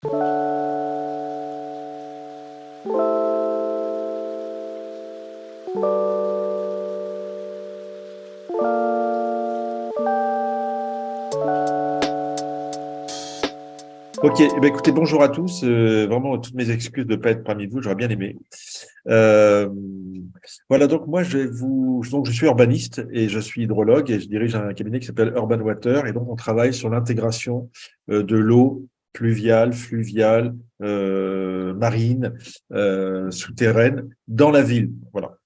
Ok, eh ben, écoutez, bonjour à tous. Vraiment, toutes mes excuses de ne pas être parmi vous, j'aurais bien aimé. Euh, voilà, donc moi, je suis urbaniste et je suis hydrologue et je dirige un cabinet qui s'appelle Urban Water. Et donc, on travaille sur l'intégration de l'eau pluviale, fluviale, marine, souterraine dans la ville. Voilà.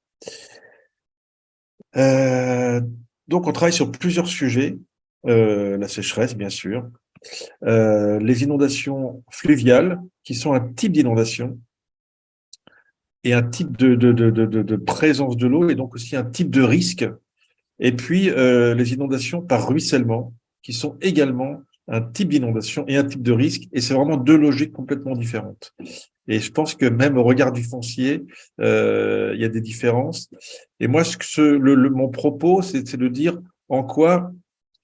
Euh, donc, on travaille sur plusieurs sujets. La sécheresse, bien sûr, les inondations fluviales, qui sont un type d'inondation et un type de présence de l'eau, et donc aussi un type de risque. Et puis, les inondations par ruissellement, qui sont également un type d'inondation et un type de risque. Et c'est vraiment deux logiques complètement différentes. Et je pense que même au regard du foncier, il y a des différences. Et moi, mon propos, c'est de dire en quoi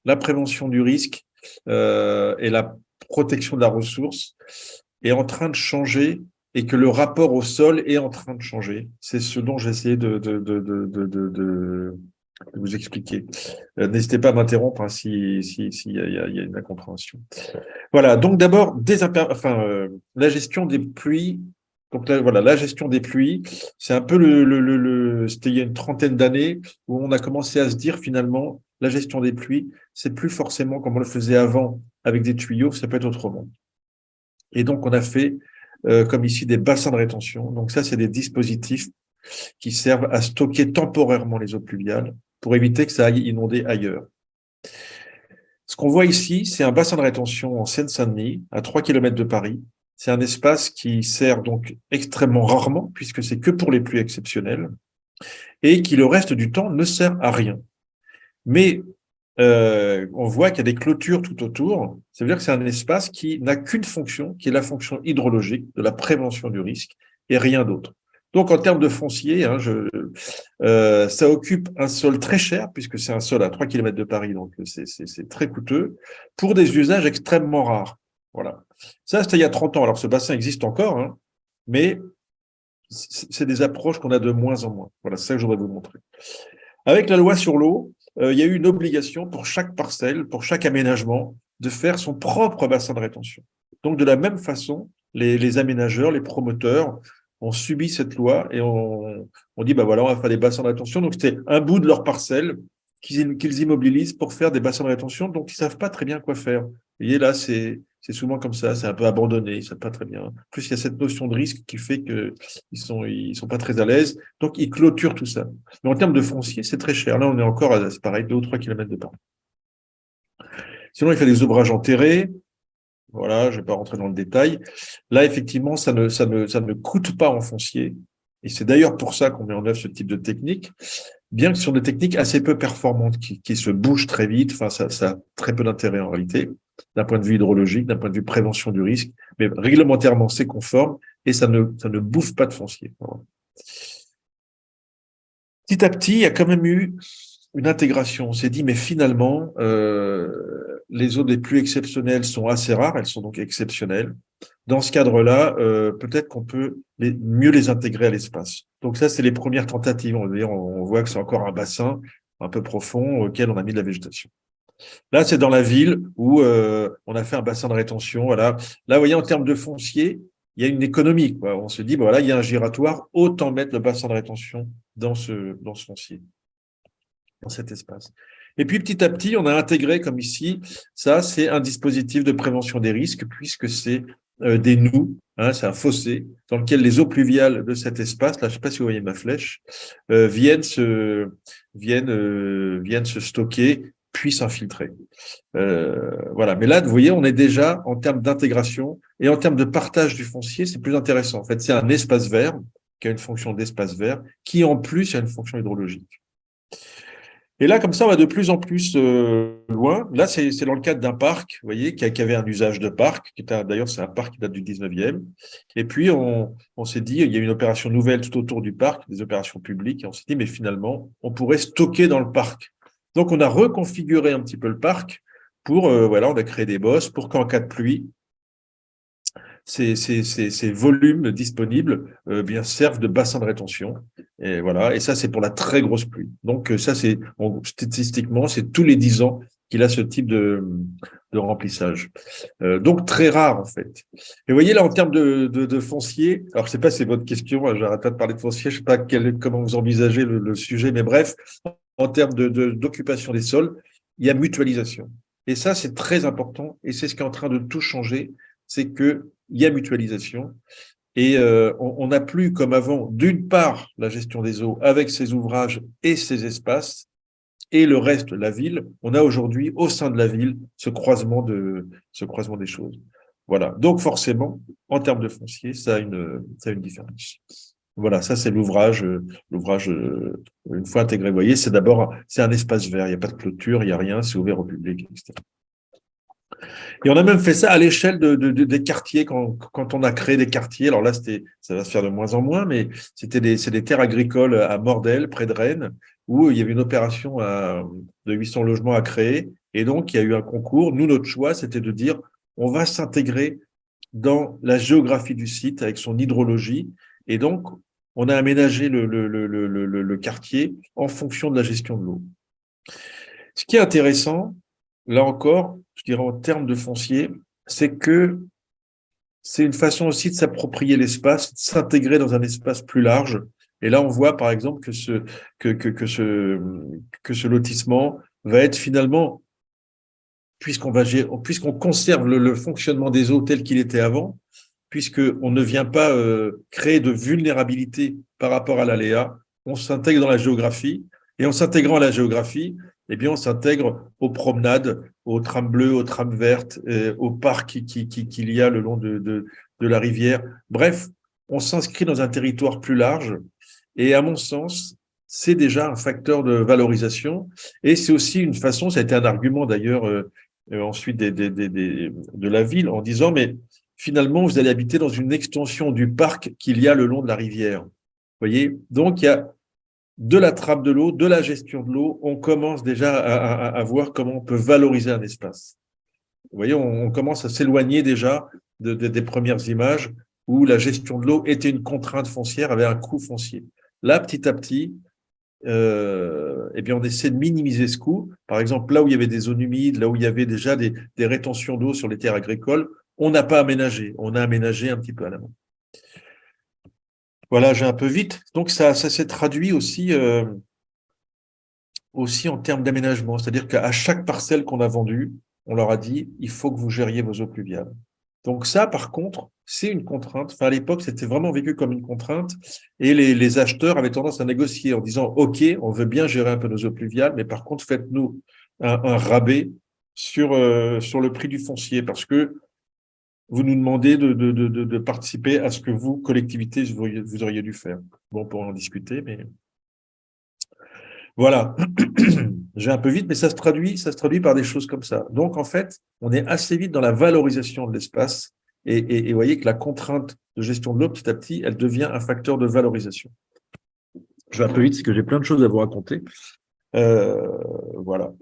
la prévention du risque et la protection de la ressource est en train de changer et que le rapport au sol est en train de changer. C'est ce dont j'ai essayé de vous expliquer. N'hésitez pas à m'interrompre hein, si y a une incompréhension. Voilà, donc d'abord, la gestion des pluies. Donc là, voilà, la gestion des pluies, c'est un peu c'était il y a une trentaine d'années où on a commencé à se dire finalement, la gestion des pluies, c'est plus forcément comme on le faisait avant avec des tuyaux, ça peut être autrement. Et donc, on a fait, comme ici, des bassins de rétention. Donc ça, c'est des dispositifs qui servent à stocker temporairement les eaux pluviales pour éviter que ça aille inonder ailleurs. Ce qu'on voit ici, c'est un bassin de rétention en Seine-Saint-Denis, à 3 km de Paris. C'est un espace qui sert donc extrêmement rarement, puisque c'est que pour les pluies exceptionnelles, et qui le reste du temps ne sert à rien. Mais on voit qu'il y a des clôtures tout autour. Ça veut dire que c'est un espace qui n'a qu'une fonction, qui est la fonction hydrologique de la prévention du risque, et rien d'autre. Donc, en termes de foncier, hein, ça occupe un sol très cher, puisque c'est un sol à 3 km de Paris, donc c'est très coûteux, pour des usages extrêmement rares. Voilà. Ça, c'était il y a 30 ans. Alors, ce bassin existe encore, hein, mais c'est des approches qu'on a de moins en moins. Voilà, c'est ça que je voudrais vous montrer. Avec la loi sur l'eau, il y a eu une obligation pour chaque parcelle, pour chaque aménagement, de faire son propre bassin de rétention. Donc, de la même façon, les aménageurs, les promoteurs ont subi cette loi et on dit, bah voilà, on va faire des bassins de rétention. Donc, c'était un bout de leur parcelle qu'ils immobilisent pour faire des bassins de rétention. Donc, ils savent pas très bien quoi faire. Vous voyez, là, c'est souvent comme ça, c'est un peu abandonné, ils savent pas très bien. En plus, il y a cette notion de risque qui fait qu'ils sont pas très à l'aise. Donc, ils clôturent tout ça. Mais en termes de foncier, c'est très cher. Là, on est encore à, c'est pareil, 2 ou 3 km de Paris. Sinon, il fait des ouvrages enterrés. Voilà, je ne vais pas rentrer dans le détail. Là, effectivement, ça ne coûte pas en foncier. Et c'est d'ailleurs pour ça qu'on met en œuvre ce type de technique, bien que ce sont des techniques assez peu performantes, qui se bougent très vite. Enfin, ça a très peu d'intérêt en réalité, d'un point de vue hydrologique, d'un point de vue prévention du risque. Mais réglementairement, c'est conforme et ça ne bouffe pas de foncier. Voilà. Petit à petit, il y a quand même eu une intégration. On s'est dit, mais finalement, les eaux des pluies exceptionnelles sont assez rares, elles sont donc exceptionnelles. Dans ce cadre-là, peut-être qu'on peut mieux les intégrer à l'espace. Donc ça, c'est les premières tentatives. On voit que c'est encore un bassin un peu profond auquel on a mis de la végétation. Là, c'est dans la ville où on a fait un bassin de rétention. Voilà. Là, vous voyez, en termes de foncier, il y a une économie, quoi. On se dit, voilà, il y a un giratoire, autant mettre le bassin de rétention dans ce foncier, dans cet espace. Et puis petit à petit, on a intégré, comme ici, ça, c'est un dispositif de prévention des risques, puisque c'est des noues, hein, c'est un fossé, dans lequel les eaux pluviales de cet espace, là, je ne sais pas si vous voyez ma flèche, viennent se stocker, puis s'infiltrer. Voilà. Mais là, vous voyez, on est déjà en termes d'intégration et en termes de partage du foncier, c'est plus intéressant. En fait, c'est un espace vert qui a une fonction d'espace vert, qui en plus a une fonction hydrologique. Et là, comme ça, on va de plus en plus loin. Là, c'est dans le cadre d'un parc, vous voyez, qui avait un usage de parc, d'ailleurs, c'est un parc qui date du 19e. Et puis, on s'est dit, il y a une opération nouvelle tout autour du parc, des opérations publiques, et on s'est dit, mais finalement, on pourrait stocker dans le parc. Donc, on a reconfiguré un petit peu le parc pour, voilà, on a créé des bosses pour qu'en cas de pluie, ces volumes disponibles bien servent de bassin de rétention. Et voilà. Et ça, c'est pour la très grosse pluie. Donc ça, statistiquement, c'est tous les 10 ans qu'il a ce type de remplissage. Donc très rare en fait. Et vous voyez là en termes de foncier, alors je sais pas si c'est votre question, j'arrête pas de parler de foncier, je sais pas comment vous envisagez le sujet, mais bref, en termes d'occupation des sols, il y a mutualisation. Et ça c'est très important et c'est ce qui est en train de tout changer, c'est que il y a mutualisation et on n'a plus comme avant d'une part la gestion des eaux avec ses ouvrages et ses espaces et le reste, la ville, on a aujourd'hui au sein de la ville ce croisement des choses. Voilà. Donc forcément, en termes de foncier, ça a une différence. Voilà, ça c'est l'ouvrage une fois intégré. Vous voyez, c'est un espace vert. Il n'y a pas de clôture, il n'y a rien, c'est ouvert au public, etc. Et on a même fait ça à l'échelle des quartiers quand on a créé des quartiers. Alors là, ça va se faire de moins en moins, mais c'est des terres agricoles à Mordel, près de Rennes, où il y avait une opération de 800 logements à créer. Et donc, il y a eu un concours. Nous, notre choix, c'était de dire, on va s'intégrer dans la géographie du site avec son hydrologie. Et donc, on a aménagé le quartier en fonction de la gestion de l'eau. Ce qui est intéressant, là encore, je dirais en termes de foncier, c'est que c'est une façon aussi de s'approprier l'espace, de s'intégrer dans un espace plus large. Et là, on voit par exemple que ce lotissement va être finalement, puisqu'on conserve le fonctionnement des eaux tel qu'il était avant, puisqu'on ne vient pas créer de vulnérabilité par rapport à l'aléa, on s'intègre dans la géographie, et en s'intégrant à la géographie, eh bien, on s'intègre aux promenades, aux trams bleus, aux trams vertes, aux parcs qu'il y a le long de la rivière. Bref, on s'inscrit dans un territoire plus large, et à mon sens, c'est déjà un facteur de valorisation, et c'est aussi une façon, ça a été un argument d'ailleurs ensuite de la ville, en disant, mais finalement, vous allez habiter dans une extension du parc qu'il y a le long de la rivière. Vous voyez? Donc, il y a de la trappe de l'eau, de la gestion de l'eau. On commence déjà à voir comment on peut valoriser un espace. Vous voyez, on commence à s'éloigner déjà des premières images où la gestion de l'eau était une contrainte foncière, avait un coût foncier. Là, petit à petit, eh bien, on essaie de minimiser ce coût. Par exemple, là où il y avait des zones humides, là où il y avait déjà des rétentions d'eau sur les terres agricoles, on n'a pas aménagé. On a aménagé un petit peu à l'amont. Voilà, j'ai un peu vite. Donc, ça s'est traduit aussi en termes d'aménagement. C'est-à-dire qu'à chaque parcelle qu'on a vendue, on leur a dit, il faut que vous gériez vos eaux pluviales. Donc ça, par contre, c'est une contrainte. Enfin, à l'époque, c'était vraiment vécu comme une contrainte. Et les acheteurs avaient tendance à négocier en disant, OK, on veut bien gérer un peu nos eaux pluviales, mais par contre, faites-nous un rabais sur le prix du foncier, parce que vous nous demandez de participer à ce que vous, collectivité, vous auriez dû faire. Bon, on pourra en discuter, mais voilà. J'ai un peu vite, mais ça se traduit par des choses comme ça. Donc, en fait, on est assez vite dans la valorisation de l'espace et vous voyez que la contrainte de gestion de l'eau, petit à petit, elle devient un facteur de valorisation. Je vais un peu vite parce que j'ai plein de choses à vous raconter. Voilà.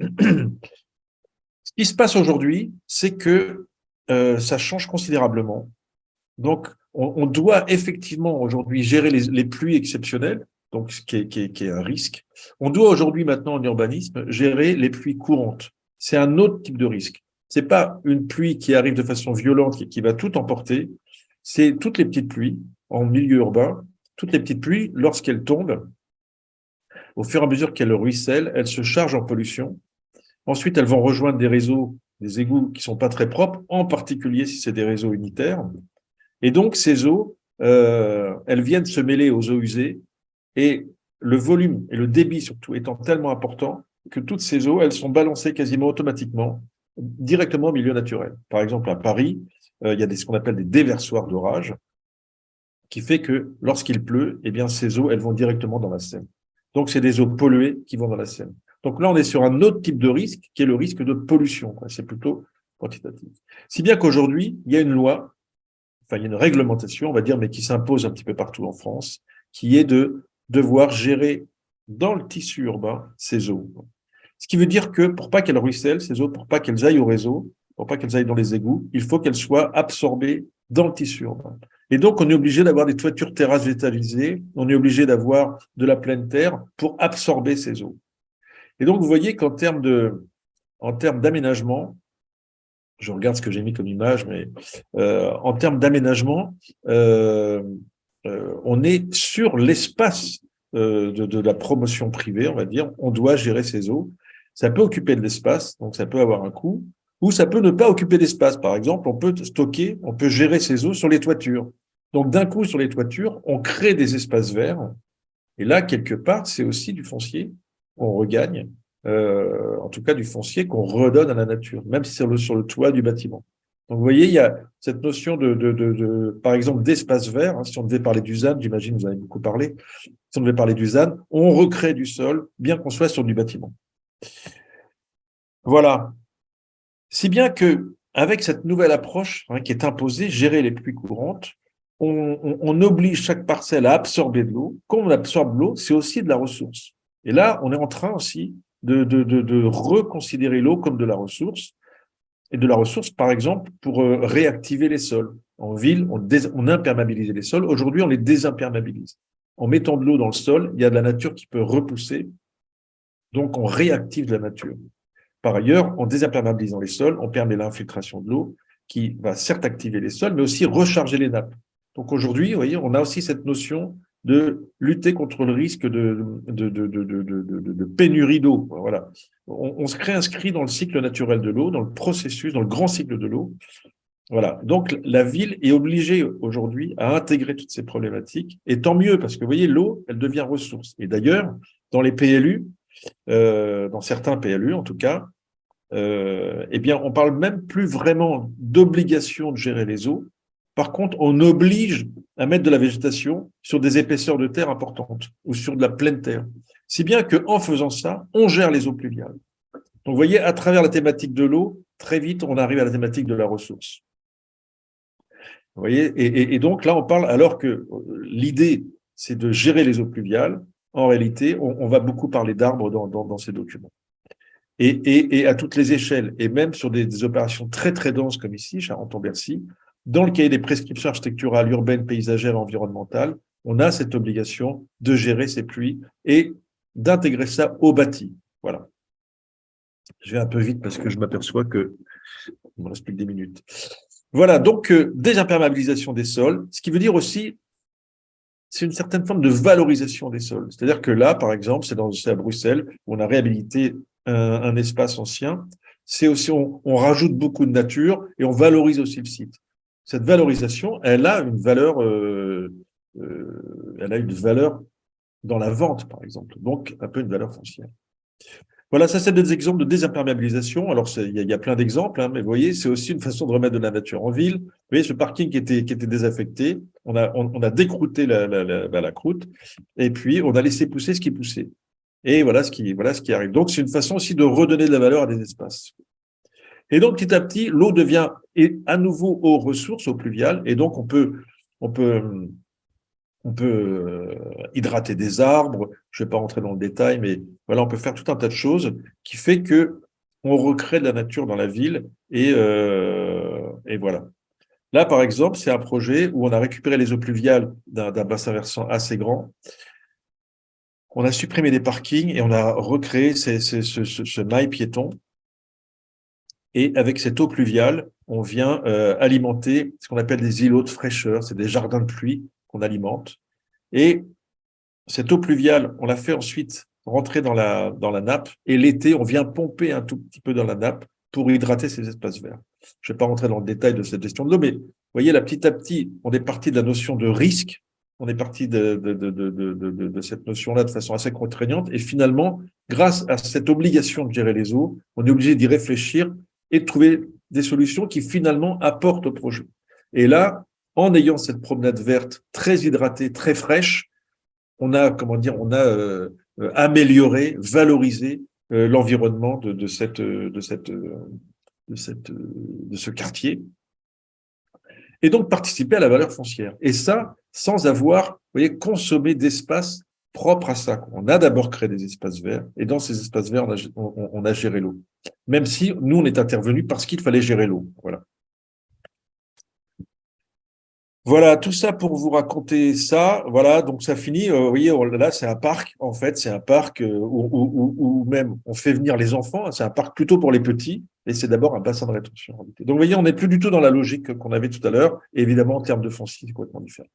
Ce qui se passe aujourd'hui, c'est que ça change considérablement. Donc, on doit effectivement aujourd'hui gérer les pluies exceptionnelles, donc ce qui est un risque. On doit aujourd'hui maintenant en urbanisme gérer les pluies courantes. C'est un autre type de risque. C'est pas une pluie qui arrive de façon violente qui va tout emporter. C'est toutes les petites pluies en milieu urbain, toutes les petites pluies, lorsqu'elles tombent, au fur et à mesure qu'elles ruissellent, elles se chargent en pollution. Ensuite, elles vont rejoindre des réseaux, des égouts qui sont pas très propres, en particulier si c'est des réseaux unitaires. Et donc, ces eaux, elles viennent se mêler aux eaux usées et le volume et le débit surtout étant tellement important que toutes ces eaux, elles sont balancées quasiment automatiquement directement au milieu naturel. Par exemple, à Paris, il y a ce qu'on appelle des déversoirs d'orage qui fait que lorsqu'il pleut, eh bien, ces eaux, elles vont directement dans la Seine. Donc, c'est des eaux polluées qui vont dans la Seine. Donc là, on est sur un autre type de risque qui est le risque de pollution. C'est plutôt quantitatif. Si bien qu'aujourd'hui, il y a une loi, enfin, il y a une réglementation, on va dire, mais qui s'impose un petit peu partout en France, qui est de devoir gérer dans le tissu urbain ces eaux. Ce qui veut dire que pour pas qu'elles ruissellent, ces eaux, pour pas qu'elles aillent au réseau, pour pas qu'elles aillent dans les égouts, il faut qu'elles soient absorbées dans le tissu urbain. Et donc, on est obligé d'avoir des toitures terrasses végétalisées, on est obligé d'avoir de la pleine terre pour absorber ces eaux. Et donc, vous voyez qu'en termes d'aménagement, je regarde ce que j'ai mis comme image, mais en termes d'aménagement, on est sur l'espace de la promotion privée, on va dire. On doit gérer ces eaux. Ça peut occuper de l'espace, donc ça peut avoir un coût, ou ça peut ne pas occuper d'espace. Par exemple, on peut stocker, on peut gérer ces eaux sur les toitures. Donc d'un coup, sur les toitures, on crée des espaces verts. Et là, quelque part, c'est aussi du foncier qu'on regagne, en tout cas du foncier qu'on redonne à la nature, même si c'est sur le toit du bâtiment. Donc, vous voyez, il y a cette notion par exemple, d'espace vert. Hein, si on devait parler du ZAN, j'imagine, vous en avez beaucoup parlé. Si on devait parler du ZAN, on recrée du sol, bien qu'on soit sur du bâtiment. Voilà. Si bien que, avec cette nouvelle approche qui est imposée, gérer les pluies courantes, on oblige chaque parcelle à absorber de l'eau. Quand on absorbe l'eau, c'est aussi de la ressource. Et là, on est en train aussi de reconsidérer l'eau comme de la ressource. Et de la ressource, par exemple, pour réactiver les sols. En ville, on imperméabilisait les sols. Aujourd'hui, on les désimperméabilise. En mettant de l'eau dans le sol, il y a de la nature qui peut repousser. Donc, on réactive de la nature. Par ailleurs, en désimperméabilisant les sols, on permet l'infiltration de l'eau qui va certes activer les sols, mais aussi recharger les nappes. Donc aujourd'hui, vous voyez, on a aussi cette notion de lutter contre le risque de pénurie d'eau. Voilà. On se réinscrit dans le cycle naturel de l'eau, dans le processus, dans le grand cycle de l'eau. Voilà. Donc la ville est obligée aujourd'hui à intégrer toutes ces problématiques, et tant mieux, parce que vous voyez, l'eau, elle devient ressource. Et d'ailleurs, dans les PLU, dans certains PLU en tout cas, eh bien, on parle même plus vraiment d'obligation de gérer les eaux. Par contre, on oblige à mettre de la végétation sur des épaisseurs de terre importantes ou sur de la pleine terre. Si bien qu'en faisant ça, on gère les eaux pluviales. Donc, vous voyez, à travers la thématique de l'eau, très vite, on arrive à la thématique de la ressource. Vous voyez, et donc là, on parle, alors que l'idée, c'est de gérer les eaux pluviales. En réalité, on va beaucoup parler d'arbres dans ces documents. Et à toutes les échelles, et même sur des opérations très, très denses comme ici, Charenton-Bercy, dans le cahier des prescriptions architecturales, urbaines, paysagères et environnementales, on a cette obligation de gérer ces pluies et d'intégrer ça au bâti. Voilà. Je vais un peu vite parce que je m'aperçois que il me reste plus que des minutes. Voilà, donc désimperméabilisation des sols, ce qui veut dire aussi c'est une certaine forme de valorisation des sols. C'est-à-dire que là, par exemple, c'est à Bruxelles, où on a réhabilité un espace ancien. C'est aussi, on rajoute beaucoup de nature et on valorise aussi le site. Cette valorisation, elle a une valeur dans la vente, par exemple. Donc, un peu une valeur foncière. Voilà, ça, c'est des exemples de désimperméabilisation. Alors, il y a plein d'exemples, hein, mais vous voyez, c'est aussi une façon de remettre de la nature en ville. Vous voyez, ce parking qui était désaffecté, on a décrouté la croûte, et puis on a laissé pousser ce qui poussait. Et voilà ce qui arrive. Donc, c'est une façon aussi de redonner de la valeur à des espaces. Et donc, petit à petit, l'eau devient à nouveau eau ressource, eau pluviale, et donc on peut hydrater des arbres. Je ne vais pas rentrer dans le détail, mais voilà, on peut faire tout un tas de choses qui fait que on recrée de la nature dans la ville et voilà. Là, par exemple, c'est un projet où on a récupéré les eaux pluviales d'un bassin versant assez grand. On a supprimé des parkings et on a recréé ce mail piéton. Et avec cette eau pluviale, on vient alimenter ce qu'on appelle des îlots de fraîcheur. C'est des jardins de pluie qu'on alimente. Et cette eau pluviale, on la fait ensuite rentrer dans la nappe. Et l'été, on vient pomper un tout petit peu dans la nappe pour hydrater ces espaces verts. Je ne vais pas rentrer dans le détail de cette gestion de l'eau, mais vous voyez, là, petit à petit, on est parti de la notion de risque. On est parti de cette notion-là de façon assez contraignante. Et finalement, grâce à cette obligation de gérer les eaux, on est obligé d'y réfléchir et de trouver des solutions qui finalement apportent au projet. Et là, en ayant cette promenade verte très hydratée, très fraîche, on a amélioré, valorisé l'environnement de ce quartier, et donc participer à la valeur foncière. Et ça, sans avoir, vous voyez, consommé d'espace propre à ça. On a d'abord créé des espaces verts, et dans ces espaces verts, on a géré l'eau. Même si nous, on est intervenu parce qu'il fallait gérer l'eau. Voilà. Voilà, tout ça pour vous raconter ça. Voilà, donc ça finit. Vous voyez, là, c'est un parc. En fait, c'est un parc où même on fait venir les enfants. C'est un parc plutôt pour les petits. Et c'est d'abord un bassin de rétention, en réalité. Donc, vous voyez, on n'est plus du tout dans la logique qu'on avait tout à l'heure. Et évidemment, en termes de foncier, c'est complètement différent.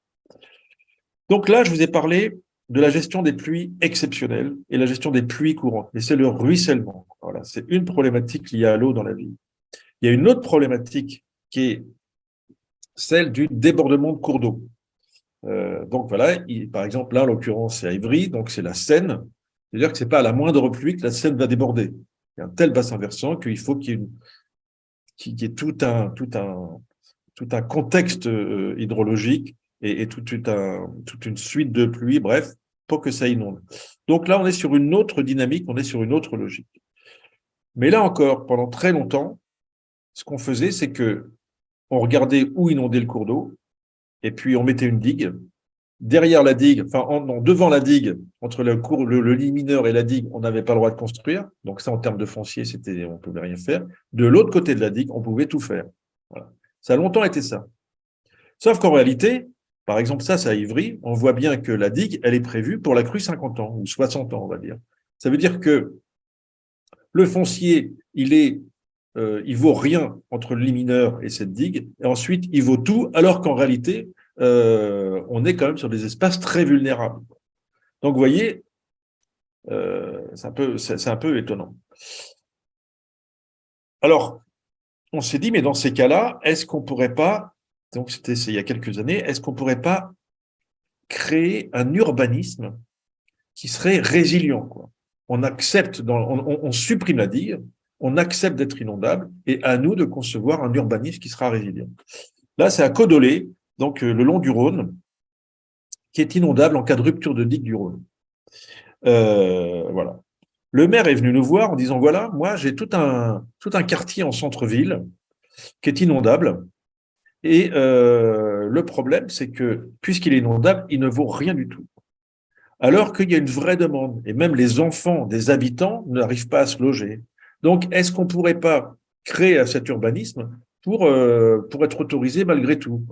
Donc là, je vous ai parlé de la gestion des pluies exceptionnelles et la gestion des pluies courantes. Mais c'est le ruissellement. Voilà, c'est une problématique liée à l'eau dans la vie. Il y a une autre problématique qui est celle du débordement de cours d'eau. Donc voilà, par exemple, là, en l'occurrence, c'est à Ivry, donc c'est la Seine. C'est-à-dire que ce n'est pas à la moindre pluie que la Seine va déborder. Il y a un tel bassin versant qu'il faut qu'il y ait tout un contexte hydrologique et toute une suite de pluies, bref, pour que ça inonde. Donc là, on est sur une autre dynamique, on est sur une autre logique. Mais là encore, pendant très longtemps, ce qu'on faisait, c'est que on regardait où inonder le cours d'eau, et puis on mettait une digue. Derrière la digue, enfin non, devant la digue, entre le lit mineur et la digue, on n'avait pas le droit de construire. Donc ça, en termes de foncier, on ne pouvait rien faire. De l'autre côté de la digue, on pouvait tout faire. Voilà. Ça a longtemps été ça. Sauf qu'en réalité, par exemple, ça, c'est à Ivry, on voit bien que la digue, elle est prévue pour la crue 50 ans, ou 60 ans, on va dire. Ça veut dire que le foncier, il vaut rien entre le lit mineur et cette digue, et ensuite, il vaut tout, alors qu'en réalité, on est quand même sur des espaces très vulnérables. Donc, vous voyez, c'est un peu étonnant. Alors, on s'est dit, mais dans ces cas-là, est-ce qu'on pourrait pas, donc c'était il y a quelques années, est-ce qu'on pourrait pas créer un urbanisme qui serait résilient, quoi. On accepte, on supprime la digue, on accepte d'être inondable, et à nous de concevoir un urbanisme qui sera résilient. Là, c'est à Codolé, donc le long du Rhône, qui est inondable en cas de rupture de digue du Rhône. Voilà. Le maire est venu nous voir en disant, voilà, moi j'ai tout un quartier en centre-ville qui est inondable, et le problème, c'est que puisqu'il est inondable, il ne vaut rien du tout. Alors qu'il y a une vraie demande, et même les enfants des habitants n'arrivent pas à se loger. Donc, est-ce qu'on ne pourrait pas créer cet urbanisme pour être autorisé malgré tout?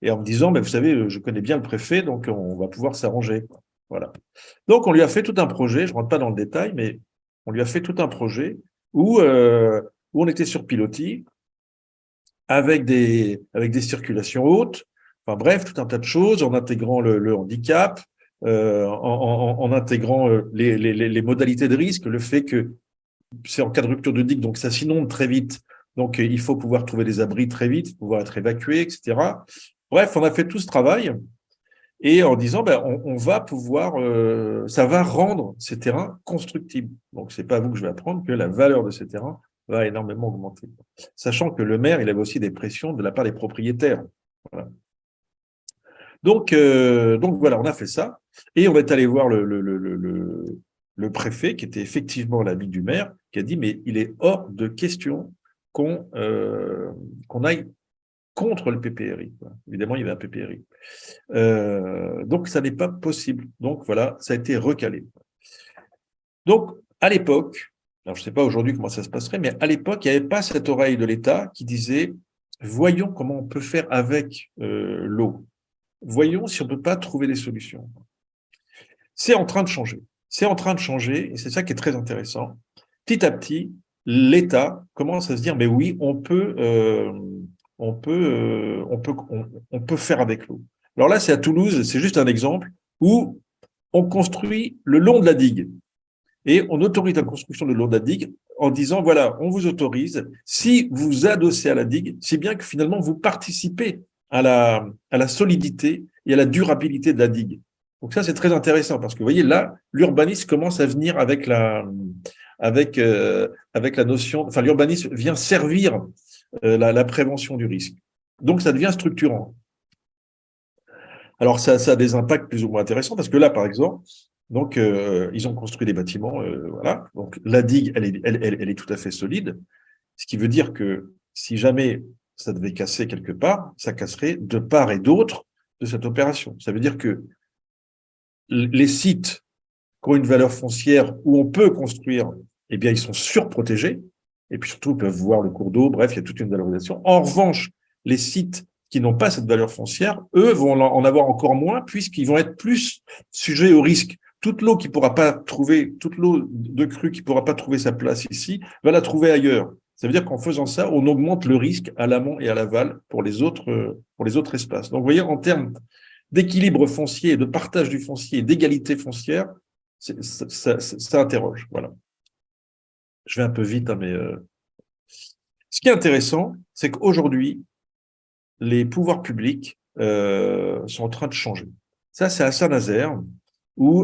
Et en me disant, mais vous savez, je connais bien le préfet, donc on va pouvoir s'arranger. Voilà. Donc, on lui a fait tout un projet, je ne rentre pas dans le détail, mais on lui a fait tout un projet où on était sur pilotis, avec des circulations hautes, enfin bref, tout un tas de choses, en intégrant le handicap, en intégrant les modalités de risque, le fait que c'est en cas de rupture de digue, donc ça s'inonde très vite, donc il faut pouvoir trouver des abris très vite, pouvoir être évacué, etc. Bref, on a fait tout ce travail, et en disant, ben, on va pouvoir, ça va rendre ces terrains constructibles. Donc, c'est pas à vous que je vais apprendre que la valeur de ces terrains va énormément augmenter. Sachant que le maire, il avait aussi des pressions de la part des propriétaires. Voilà. Donc voilà, on a fait ça. Et on est allé voir le préfet, qui était effectivement l'ami du maire, qui a dit, mais il est hors de question qu'on aille contre le PPRI. Évidemment, il y avait un PPRI. Donc, ça n'est pas possible. Donc, voilà, ça a été recalé. Donc, à l'époque, alors je ne sais pas aujourd'hui comment ça se passerait, mais à l'époque, il n'y avait pas cette oreille de l'État qui disait « Voyons comment on peut faire avec l'eau. Voyons si on ne peut pas trouver des solutions. » C'est en train de changer. C'est en train de changer, et c'est ça qui est très intéressant. Petit à petit, l'État commence à se dire « Mais oui, on peut faire avec l'eau. » Alors là, c'est à Toulouse, c'est juste un exemple où on construit le long de la digue et on autorise la construction le long de la digue en disant, voilà, on vous autorise, si vous adossez à la digue, si bien que finalement vous participez à la solidité et à la durabilité de la digue. Donc ça, c'est très intéressant parce que vous voyez, là, l'urbanisme commence à venir avec la notion, enfin, l'urbanisme vient servir la prévention du risque. Donc, ça devient structurant. Alors, ça a des impacts plus ou moins intéressants parce que là, par exemple, donc, ils ont construit des bâtiments, voilà. Donc, la digue, elle est tout à fait solide, ce qui veut dire que si jamais ça devait casser quelque part, ça casserait de part et d'autre de cette opération. Ça veut dire que les sites qui ont une valeur foncière où on peut construire, eh bien, ils sont surprotégés, et puis surtout, ils peuvent voir le cours d'eau, bref, il y a toute une valorisation. En revanche, les sites qui n'ont pas cette valeur foncière, eux vont en avoir encore moins puisqu'ils vont être plus sujets au risque. Toute l'eau toute l'eau de crue qui pourra pas trouver sa place ici, va la trouver ailleurs. Ça veut dire qu'en faisant ça, on augmente le risque à l'amont et à l'aval pour les autres espaces. Donc, vous voyez, en termes d'équilibre foncier, de partage du foncier, d'égalité foncière, ça interroge. Voilà. Je vais un peu vite, hein, mais ce qui est intéressant, c'est qu'aujourd'hui, les pouvoirs publics sont en train de changer. Ça, c'est à Saint-Nazaire, où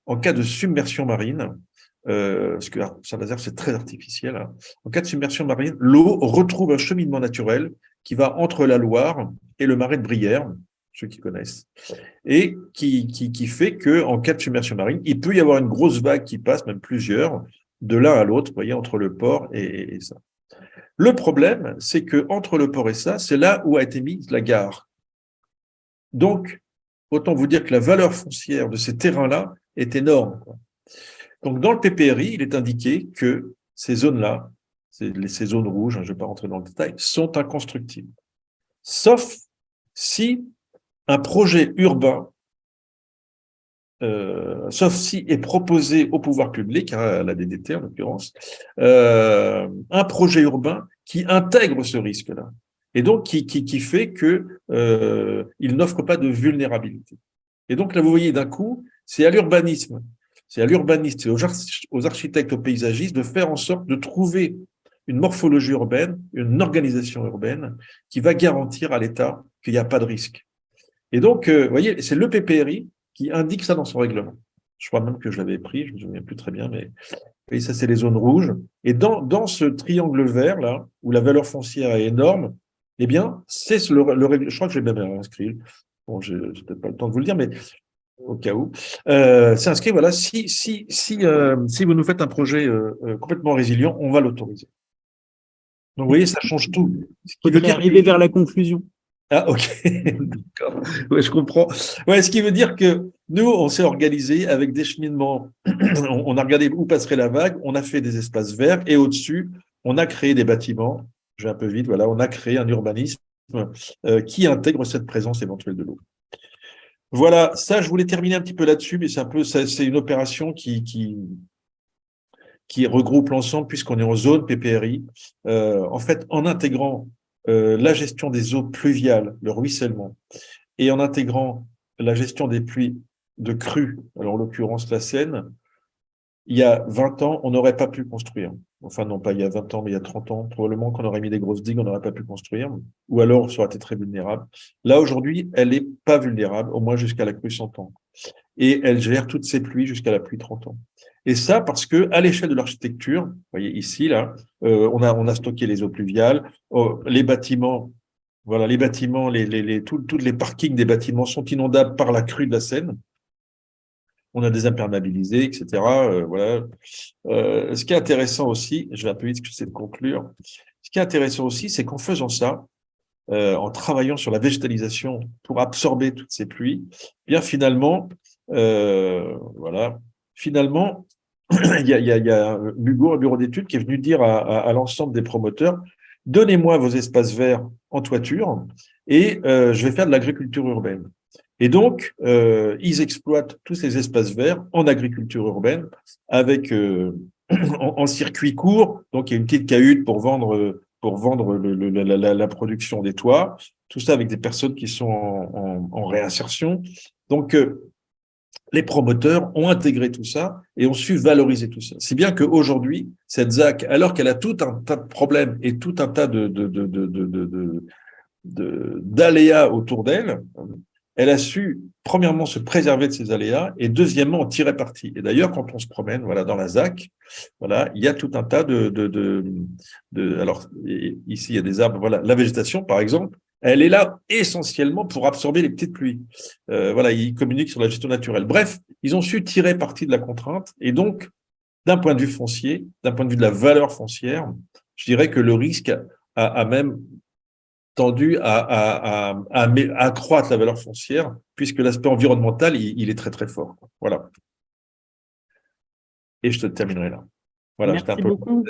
en cas de submersion marine, parce que Saint-Nazaire, c'est très artificiel, hein, en cas de submersion marine, l'eau retrouve un cheminement naturel qui va entre la Loire et le marais de Brière, ceux qui connaissent, et qui fait qu'en cas de submersion marine, il peut y avoir une grosse vague qui passe, même plusieurs, de l'un à l'autre, vous voyez, entre le port et ça. Le problème, c'est que entre le port et ça, c'est là où a été mise la gare. Donc, autant vous dire que la valeur foncière de ces terrains-là est énorme. Donc, dans le PPRI, il est indiqué que ces zones-là, ces zones rouges, hein, je ne vais pas rentrer dans le détail, sont inconstructibles. Sauf si un projet urbain, sauf si est proposé au pouvoir public, hein, à la DDT en l'occurrence, un projet urbain qui intègre ce risque-là. Et donc, qui fait que il n'offre pas de vulnérabilité. Et donc, là, vous voyez, d'un coup, c'est à l'urbanisme, c'est aux architectes, aux paysagistes de faire en sorte de trouver une morphologie urbaine, une organisation urbaine qui va garantir à l'État qu'il n'y a pas de risque. Et donc, vous voyez, c'est le PPRI qui indique ça dans son règlement. Je crois même que je l'avais pris, je ne me souviens plus très bien, mais oui, ça, c'est les zones rouges. Et dans ce triangle vert, là, où la valeur foncière est énorme, eh bien, c'est je crois que j'ai même inscrit. Bon, j'ai peut-être pas le temps de vous le dire, mais au cas où. C'est inscrit, voilà, si vous nous faites un projet complètement résilient, on va l'autoriser. Donc, vous voyez, ça change tout. Il faudrait arriver vers la conclusion. Ah, ok, d'accord. Ouais, je comprends. Ouais, ce qui veut dire que nous, on s'est organisé avec des cheminements. On a regardé où passerait la vague, on a fait des espaces verts et au-dessus, on a créé des bâtiments. Je vais un peu vite, voilà, on a créé un urbanisme qui intègre cette présence éventuelle de l'eau. Voilà, ça, je voulais terminer un petit peu là-dessus, mais c'est une opération qui regroupe l'ensemble puisqu'on est en zone PPRI. En fait, en intégrant la gestion des eaux pluviales, le ruissellement, et en intégrant la gestion des pluies de crue, alors en l'occurrence la Seine, il y a 20 ans, on n'aurait pas pu construire. Enfin, non pas il y a 20 ans, mais il y a 30 ans, probablement qu'on aurait mis des grosses digues, on n'aurait pas pu construire, ou alors ça aurait été très vulnérable. Là, aujourd'hui, elle n'est pas vulnérable, au moins jusqu'à la crue 100 ans. Et elle gère toutes ses pluies jusqu'à la pluie 30 ans. Et ça parce que à l'échelle de l'architecture, vous voyez ici, là, on a stocké les eaux pluviales, les bâtiments, voilà, les bâtiments, tous les parkings des bâtiments sont inondables par la crue de la Seine. On a désimperméabilisé, etc. Voilà. Ce qui est intéressant aussi, je vais un peu vite, parce que j'essaie de conclure. Ce qui est intéressant aussi, c'est qu'en faisant ça, en travaillant sur la végétalisation pour absorber toutes ces pluies, bien finalement, voilà, finalement, il y a un bureau d'études qui est venu dire à l'ensemble des promoteurs, donnez-moi vos espaces verts en toiture et je vais faire de l'agriculture urbaine. Et donc, ils exploitent tous ces espaces verts en agriculture urbaine avec en circuit court. Donc, il y a une petite cahute pour vendre la production des toits. Tout ça avec des personnes qui sont en réinsertion. Donc, les promoteurs ont intégré tout ça et ont su valoriser tout ça. Si bien qu'aujourd'hui, cette ZAC, alors qu'elle a tout un tas de problèmes et tout un tas d'aléas autour d'elle, elle a su, premièrement, se préserver de ces aléas et deuxièmement, en tirer parti. Et d'ailleurs, quand on se promène voilà, dans la ZAC, voilà, il y a tout un tas alors, ici, il y a des arbres, voilà, la végétation, par exemple, elle est là essentiellement pour absorber les petites pluies. Voilà, ils communiquent sur la gestion naturelle. Bref, ils ont su tirer parti de la contrainte et donc, d'un point de vue foncier, d'un point de vue de la valeur foncière, je dirais que le risque a même tendu à accroître la valeur foncière, puisque l'aspect environnemental, il est très, très fort. Voilà. Et je te terminerai là. Voilà, j'étais un Merci peu... beaucoup.